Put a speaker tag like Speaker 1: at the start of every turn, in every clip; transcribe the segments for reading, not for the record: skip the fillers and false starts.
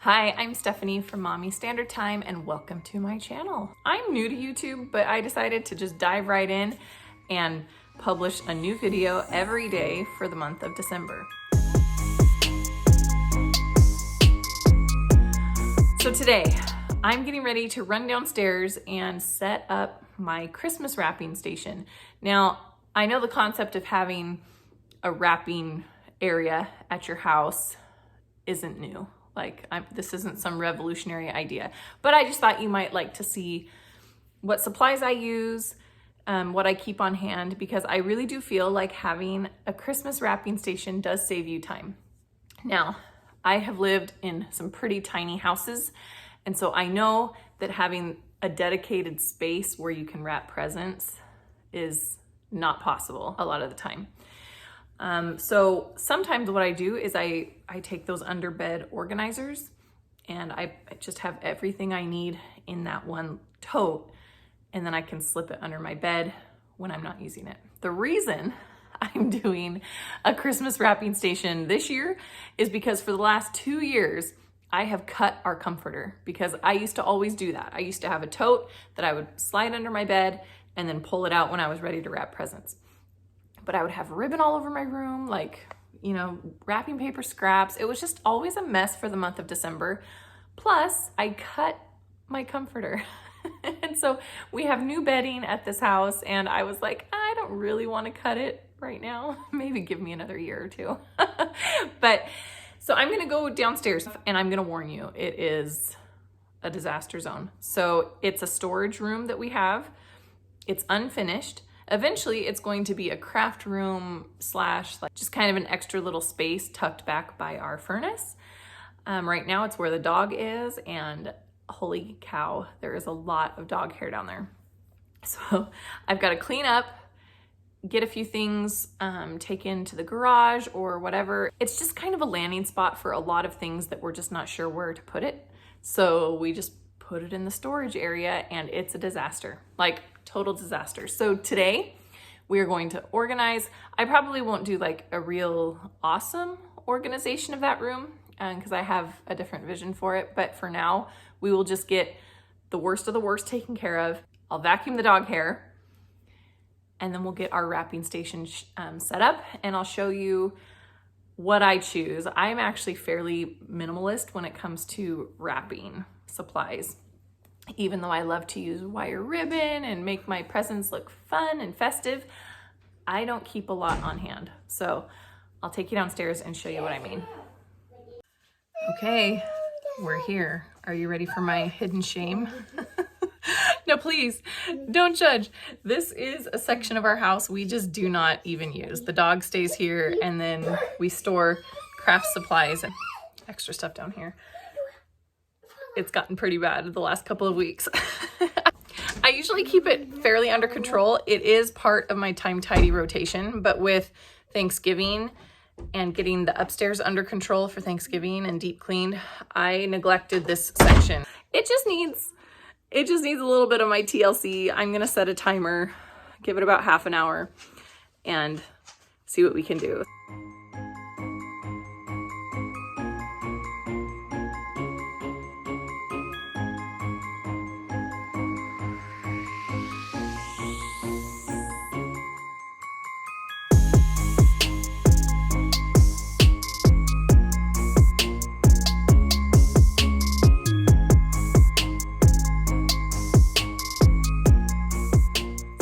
Speaker 1: Hi, I'm Stephanie from Mommy Standard Time and welcome to my channel. I'm new to YouTube, but I decided to just dive right in and publish a new video every day for the month of December. So today, I'm getting ready to run downstairs and set up my Christmas wrapping station. Now, I know the concept of having a wrapping area at your house isn't new. This isn't some revolutionary idea, but I just thought you might like to see what supplies I use, what I keep on hand, because I really do feel like having a Christmas wrapping station does save you time. Now, I have lived in some pretty tiny houses, and so I know that having a dedicated space where you can wrap presents is not possible a lot of the time. So sometimes what I do is I take those under bed organizers and I just have everything I need in that one tote, and then I can slip it under my bed when I'm not using it. The reason I'm doing a Christmas wrapping station this year is because for the last 2 years, I have cut our comforter, because I used to always do that. I used to have a tote that I would slide under my bed and then pull it out when I was ready to wrap presents. But I would have ribbon all over my room, wrapping paper scraps. It was just always a mess for the month of December. Plus, I cut my comforter. And so we have new bedding at this house, and I was like, I don't really want to cut it right now. Maybe give me another year or two. So I'm gonna go downstairs, and I'm gonna warn you, it is a disaster zone. So it's a storage room that we have. It's unfinished. Eventually, it's going to be a craft room / just kind of an extra little space tucked back by our furnace. Right now, it's where the dog is, and holy cow, there is a lot of dog hair down there. So I've got to clean up, get a few things, take into the garage or whatever. It's just kind of a landing spot for a lot of things that we're just not sure where to put it. So we just put it in the storage area, and it's a disaster, like total disaster. So today we are going to organize. I probably won't do like a real awesome organization of that room because I have a different vision for it. But for now, we will just get the worst of the worst taken care of. I'll vacuum the dog hair, and then we'll get our wrapping station set up, and I'll show you what I choose. I'm actually fairly minimalist when it comes to wrapping supplies. Even though I love to use wire ribbon and make my presents look fun and festive, I don't keep a lot on hand. So I'll take you downstairs and show you what I mean. Okay, we're here. Are you ready for my hidden shame? No, please don't judge. This is a section of our house we just do not even use. The dog stays here, and then we store craft supplies and extra stuff down here. It's gotten pretty bad the last couple of weeks. I usually keep it fairly under control. It is part of my time tidy rotation, but with Thanksgiving and getting the upstairs under control for Thanksgiving and deep cleaned, I neglected this section. It just needs a little bit of my TLC. I'm gonna set a timer, give it about half an hour, and see what we can do.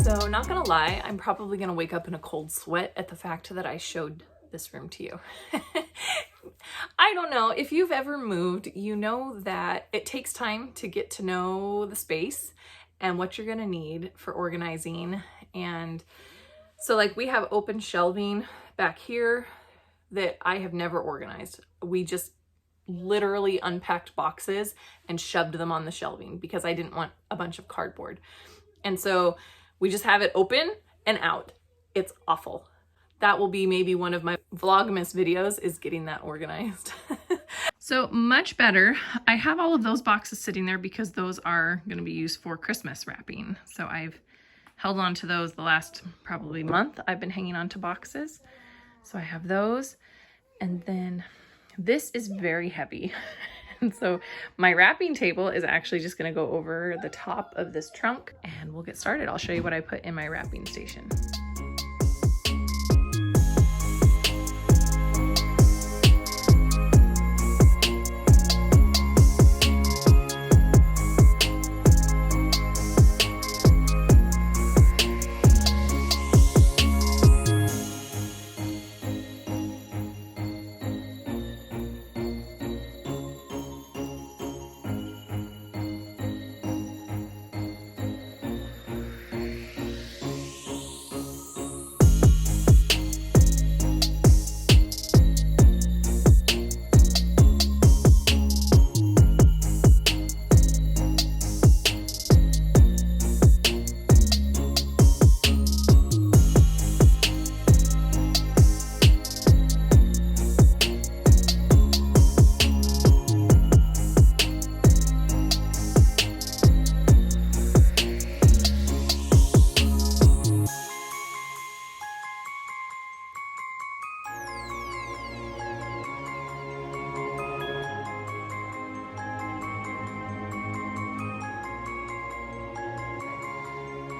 Speaker 1: So not gonna lie, I'm probably gonna wake up in a cold sweat at the fact that I showed this room to you. I don't know, if you've ever moved, you know that it takes time to get to know the space and what you're gonna need for organizing. And so we have open shelving back here that I have never organized. We just literally unpacked boxes and shoved them on the shelving because I didn't want a bunch of cardboard. And so we just have it open and out. It's awful. That will be maybe one of my Vlogmas videos, is getting that organized. So much better. I have all of those boxes sitting there because those are going to be used for Christmas wrapping. So I've held on to those the last probably month. I've been hanging on to boxes. So I have those. And then this is very heavy. And so my wrapping table is actually just gonna go over the top of this trunk, and we'll get started. I'll show you what I put in my wrapping station.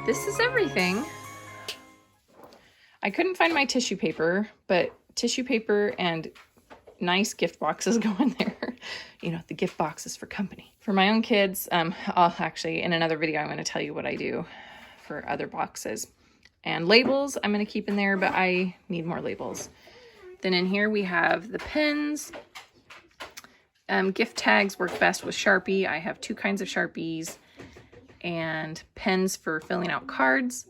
Speaker 1: This is everything. I couldn't find my tissue paper, but tissue paper and nice gift boxes go in there. You know, the gift boxes for company. For my own kids, I'll actually, in another video, I'm going to tell you what I do for other boxes. And labels, I'm going to keep in there, but I need more labels. Then in here we have the pens. Gift tags work best with Sharpie. I have 2 kinds of Sharpies. And pens for filling out cards,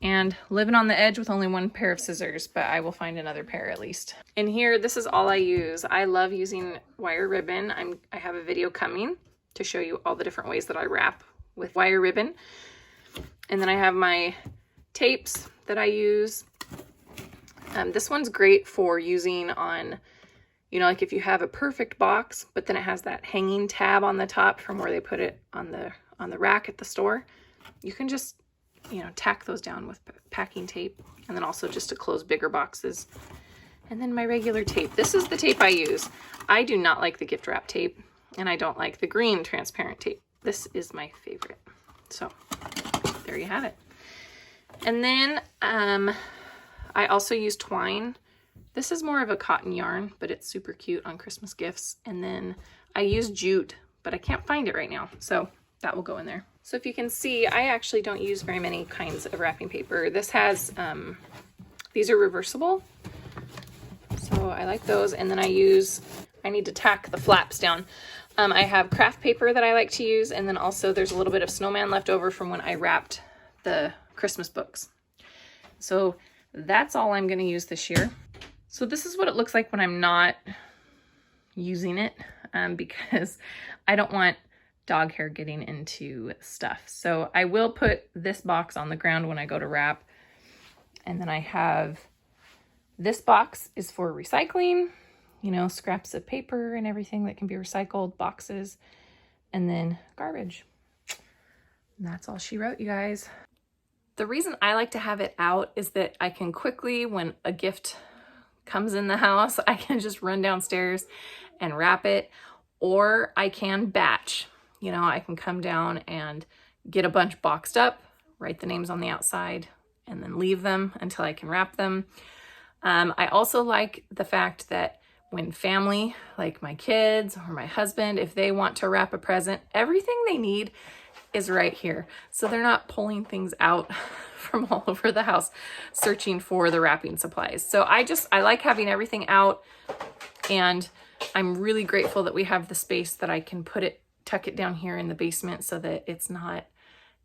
Speaker 1: and living on the edge with only 1 pair of scissors, but I will find another pair at least. In here, this is all I use. I love using wire ribbon. I have a video coming to show you all the different ways that I wrap with wire ribbon. And then I have my tapes that I use. This one's great for using on, you know, like if you have a perfect box, but then it has that hanging tab on the top from where they put it on the rack at the store, you can just, you know, tack those down with packing tape, and then also just to close bigger boxes. And then my regular tape. This is the tape I use. I do not like the gift wrap tape, and I don't like the green transparent tape. This is my favorite. So there you have it. And then I also use twine. This is more of a cotton yarn, but it's super cute on Christmas gifts. And then I use jute, but I can't find it right now, so that will go in there. So if you can see, I actually don't use very many kinds of wrapping paper. This has, these are reversible, so I like those. And then I need to tack the flaps down. I have craft paper that I like to use, and then also there's a little bit of snowman left over from when I wrapped the Christmas books. So that's all I'm gonna use this year. So this is what it looks like when I'm not using it, because I don't want dog hair getting into stuff. So I will put this box on the ground when I go to wrap. And then I have, this box is for recycling, you know, scraps of paper and everything that can be recycled, boxes, and then garbage. And that's all she wrote, you guys. The reason I like to have it out is that I can quickly, when a gift comes in the house, I can just run downstairs and wrap it, or I can batch. You know, I can come down and get a bunch boxed up, write the names on the outside, and then leave them until I can wrap them. I also like the fact that when family, like my kids or my husband, if they want to wrap a present, everything they need is right here. So they're not pulling things out from all over the house, searching for the wrapping supplies. So I like having everything out, and I'm really grateful that we have the space that I can tuck it down here in the basement so that it's not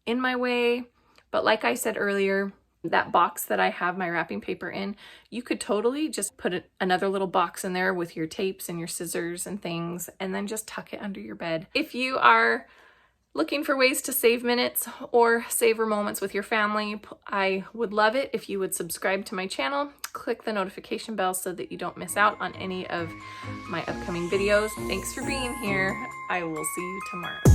Speaker 1: in my way. But like I said earlier, that box that I have my wrapping paper in, you could totally just put another little box in there with your tapes and your scissors and things, and then just tuck it under your bed. If you are looking for ways to save minutes or savor moments with your family, I would love it if you would subscribe to my channel, click the notification bell so that you don't miss out on any of my upcoming videos. Thanks for being here. I will see you tomorrow.